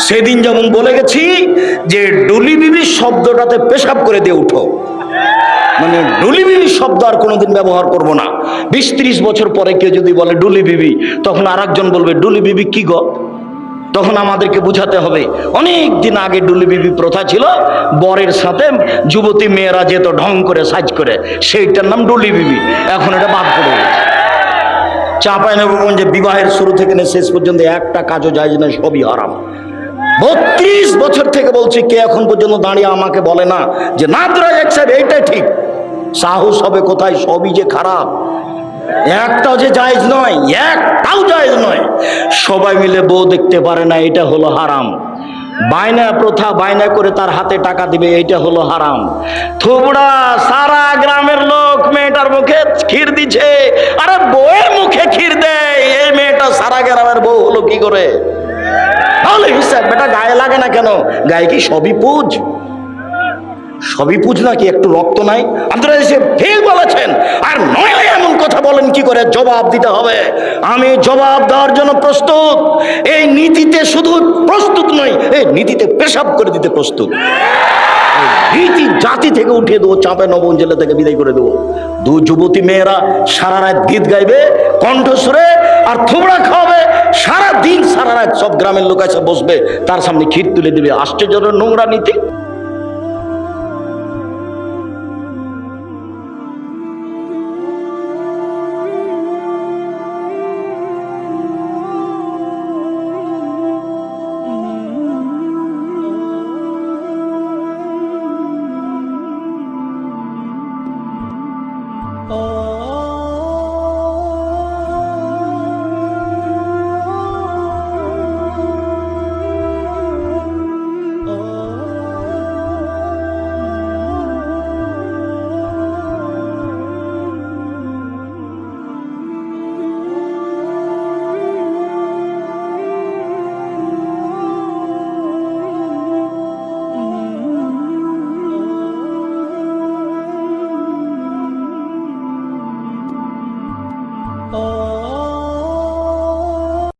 সেদিন যেমন বলে গেছি যে ডুলি বিবি শব্দটাতে পেশাব করে দিয়ে উঠো, মানে ডুলি বিবি শব্দ আর কোনোদিন ব্যবহার করব না। 20-30 বছর পরে কেউ যদি বলে ডুলি বিবি, তখন আর একজন বলবে ডুলি বিবি কি গো। তখন আমাদেরকে বুঝাতে হবে অনেক দিন আগে ডুলি বিবি প্রথা ছিল, বরের সাথে যুবতী মেয়েরা যেত ঢং করে সাজ করে, সেইটার নাম ডুলি বিবি। এখন এটা বাদ পড়ে গেছে। চাঁপাইনবাবগঞ্জে বিবাহের শুরু থেকে শেষ পর্যন্ত একটা কাজও যায় না, সবই হারাম। 32 বছর থেকে বলছি, কে এখন পর্যন্ত দাঁড়িয়ে আমাকে বলে না যে নাদরাজ সাহেব এইটাই ঠিক। সাহস হবে কোথায়, সবই যে খারাপ। একটাও যে জায়েজ নয়, একটাও জায়েজ নয়। সবাই মিলে বউ দেখতে পারে না, এটা হলো হারাম। বায়না প্রথা, বায়না করে তার হাতে টাকা দিবে, এটা হলো হারাম। থুবড়া সারা গ্রামের লোক মেয়েটার মুখে ক্ষীর দিচ্ছে, আরে বউয়ের মুখে ক্ষীর দেয়, এই মেয়েটা সারা গ্রামের বউ হলো কি করে? তাহলে হিসাব বেটা গায়ে লাগে না কেন? গায়ে কি সবই পুজ? সবই পুজ নাকি একটু রক্ত নাই? আপনারা এসে ঠিক বলেছেন। আর নইলে এমন কথা বলেন কি করে? জবাব দিতে হবে। আমি জবাব দেওয়ার জন্য প্রস্তুত। এই নীতিতে শুধু প্রস্তুত নই, এই নীতিতে পেশাব করে দিতে প্রস্তুত। নীতি জাতি থেকে উঠিয়ে দেবো, চাঁপাইনবাবগঞ্জ জেলা থেকে বিদায় করে দেবো। দু যুবতী মেয়েরা সারা রাত গীত গাইবে কণ্ঠস্বরে, আর থুবড়া খাওয়াবে সারা দিন, সারা রাত। সব গ্রামের লোক এসে বসবে, তার সামনে ক্ষীর তুলে দিবে। আশ্চর্য নোংরা নীতি।